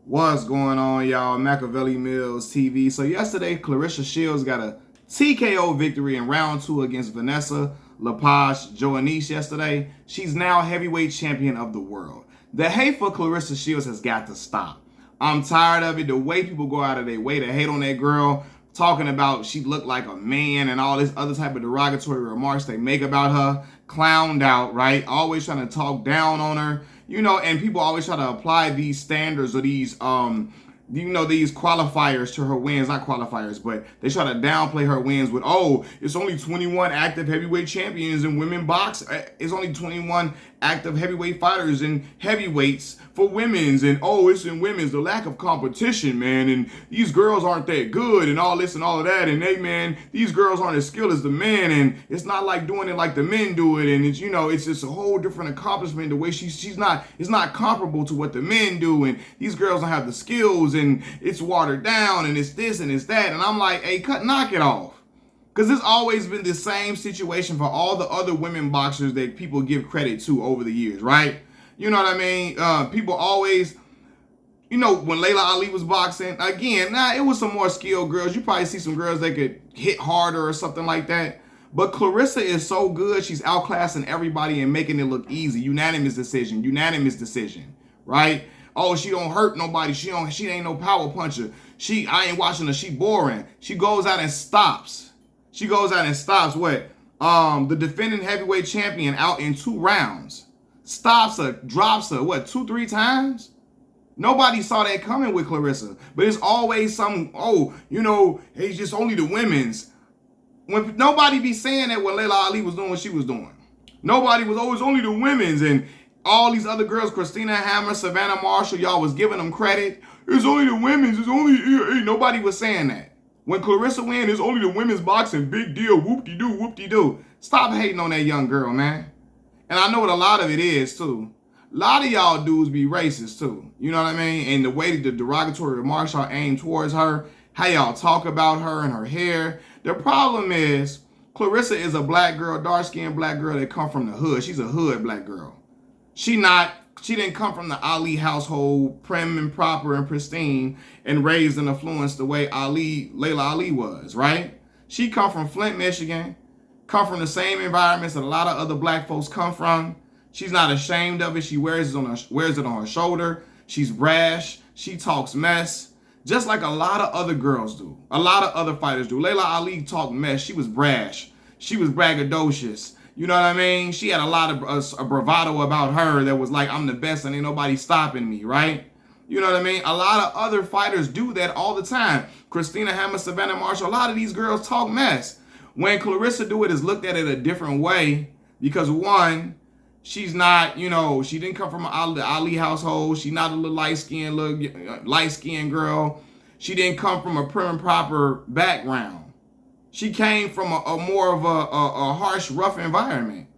What's going on, y'all? Machiavelli Mills TV. So yesterday, Claressa Shields got a TKO victory in round 2 against Vanessa Lepage Joannice yesterday. She's now heavyweight champion of the world. The hate for Claressa Shields has got to stop. I'm tired of it. The way people go out of their way to hate on that girl, talking about she looked like a man and all this other type of derogatory remarks they make about her, clowned out, right? Always trying to talk down on her. You know, and people always try to apply these standards or these, these qualifiers to her wins. Not qualifiers, but they try to downplay her wins with, oh, it's only 21 active heavyweight champions in women box. It's only 21 active heavyweight fighters in heavyweights for women's. And, oh, it's in women's, the lack of competition, man. And these girls aren't that good and all this and all of that. And, these girls aren't as skilled as the men. And it's not like doing it like the men do it. And it's, it's just a whole different accomplishment. The way it's not comparable to what the men do. And these girls don't have the skills and it's watered down and it's this and it's that. And I'm like, hey, knock it off. Because it's always been the same situation for all the other women boxers that people give credit to over the years, right? You know what I mean? People always, when Layla Ali was boxing, again, it was some more skilled girls. You probably see some girls that could hit harder or something like that. But Claressa is so good. She's outclassing everybody and making it look easy. Unanimous decision, right? Oh, she don't hurt nobody. She ain't no power puncher. I ain't watching her. She boring. She goes out and stops. What? The defending heavyweight champion out in 2 rounds. Stops her, drops her, 2-3 times? Nobody saw that coming with Claressa. But it's always some, it's just only the women's. When nobody be saying that what Layla Ali was doing what she was doing. Nobody was always only the women's, and all these other girls, Christina Hammer, Savannah Marshall, y'all was giving them credit. It's only the women's, nobody was saying that. When Claressa win, it's only the women's boxing, big deal, whoop-de-doo, whoop-de-doo. Stop hating on that young girl, man. And I know what a lot of it is, too. A lot of y'all dudes be racist, too. You know what I mean? And the way that the derogatory remarks are aimed towards her, how y'all talk about her and her hair. The problem is, Claressa is a black girl, dark-skinned black girl that come from the hood. She's a hood black girl. She didn't come from the Ali household, prim and proper and pristine, and raised and influenced the way Layla Ali was, right? She come from Flint, Michigan, come from the same environments that a lot of other black folks come from. She's not ashamed of it. She wears it on her shoulder. She's brash. She talks mess, just like a lot of other girls do. A lot of other fighters do. Layla Ali talked mess. She was brash. She was braggadocious. You know what I mean? She had a lot of bravado about her that was like, I'm the best and ain't nobody stopping me, right? You know what I mean? A lot of other fighters do that all the time. Christina Hammer, Savannah Marshall, a lot of these girls talk mess. When Claressa do it, is looked at it a different way because, one, she's not, she didn't come from an Ali household. She's not a little light-skinned girl. She didn't come from a prim and proper background. She came from a more of a harsh, rough environment.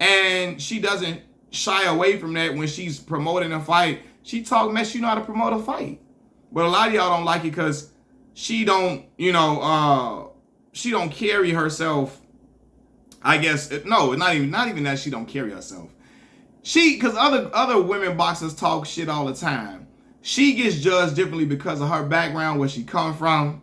And she doesn't shy away from that when she's promoting a fight. She talk mess, she know how to promote a fight. But a lot of y'all don't like it because she don't, she don't carry herself. I guess, no, not even that she don't carry herself. Because other women boxers talk shit all the time. She gets judged differently because of her background, where she come from.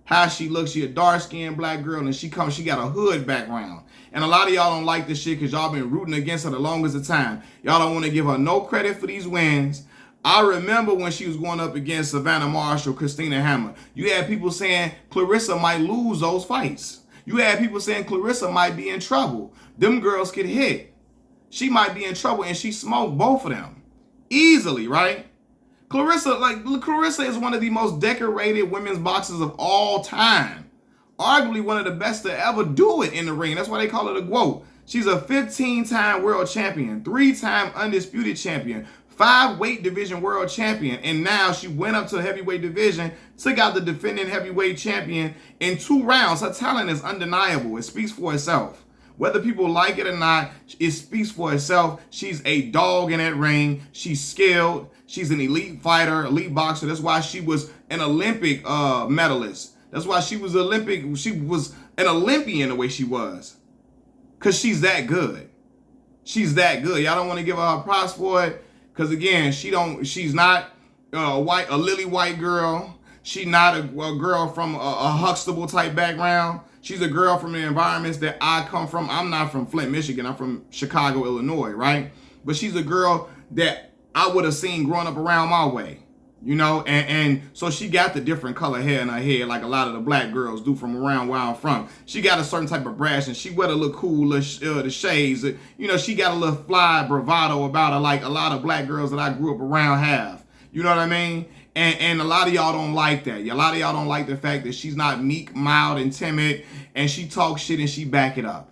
How she looks. She a dark-skinned black girl, and she got a hood background. And a lot of y'all don't like this shit because y'all been rooting against her the longest of time. Y'all don't want to give her no credit for these wins. I remember when she was going up against Savannah Marshall, Christina Hammer. You had people saying Claressa might lose those fights. You had people saying Claressa might be in trouble. Them girls could hit. She might be in trouble, and she smoked both of them. Easily, right? Claressa is one of the most decorated women's boxers of all time. Arguably one of the best to ever do it in the ring. That's why they call her the GOAT. She's a 15-time world champion, 3-time undisputed champion, 5-weight division world champion, and now she went up to the heavyweight division, took out the defending heavyweight champion in 2 rounds. Her talent is undeniable. It speaks for itself. Whether people like it or not, it speaks for itself. She's a dog in that ring. She's skilled. She's an elite fighter, elite boxer. That's why she was an Olympic medalist. That's why she was an Olympian the way she was. Because she's that good. She's that good. Y'all don't want to give her props for it. Because again, she's not a lily white girl. She not a girl from a Huxtable type background. She's a girl from the environments that I come from. I'm not from Flint, Michigan. I'm from Chicago, Illinois, right? But she's a girl that I would have seen growing up around my way. You know, and so she got the different color hair in her head like a lot of the black girls do from around where I'm from. She got a certain type of brash, and she wear a little cool, the shades. You know, she got a little fly bravado about her like a lot of black girls that I grew up around have. You know what I mean? And a lot of y'all don't like that. A lot of y'all don't like the fact that she's not meek, mild, and timid, and she talks shit and she back it up.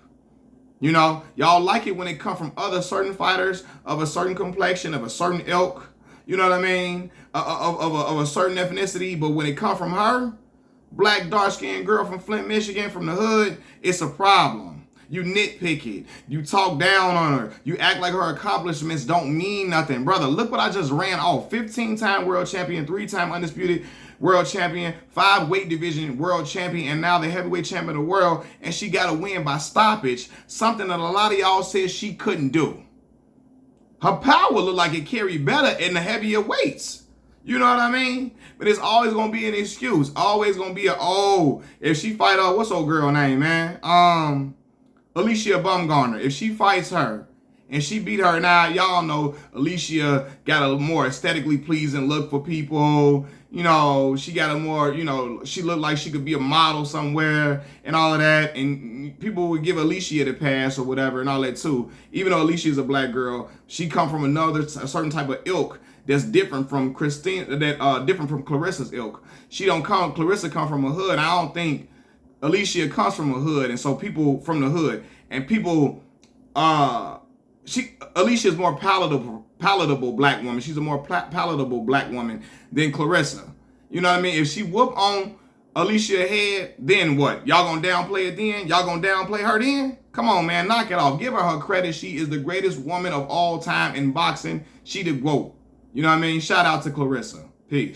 You know, y'all like it when it come from other certain fighters of a certain complexion, of a certain ilk. You know what I mean? Of a certain ethnicity. But when it come from her, black, dark-skinned girl from Flint, Michigan, from the hood, it's a problem. You nitpick it. You talk down on her. You act like her accomplishments don't mean nothing. Brother, look what I just ran off. 15-time world champion, 3-time undisputed world champion, 5 weight division world champion, and now the heavyweight champion of the world. And she got a win by stoppage, something that a lot of y'all said she couldn't do. Her power looked like it carried better in the heavier weights. You know what I mean? But it's always going to be an excuse. Always going to be if she fight what's old girl name, man? Alicia Bumgarner. If she fights her and she beat her, now y'all know Alicia got a more aesthetically pleasing look for people. You know, she got a more, you know, she looked like she could be a model somewhere and all of that. And people would give Alicia the pass or whatever and all that too. Even though Alicia is a black girl, she come from a certain type of ilk that's different from different from Claressa's ilk. Claressa come from a hood. I don't think Alicia comes from a hood. And so people from the hood and people, Alicia is more palatable black woman. She's a more palatable black woman than Claressa. You know what I mean? If she whoop on Alicia's head, then what? Y'all gonna downplay it then? Y'all gonna downplay her then? Come on, man, knock it off. Give her credit. She is the greatest woman of all time in boxing. She the GOAT. You know what I mean? Shout out to Claressa. Peace.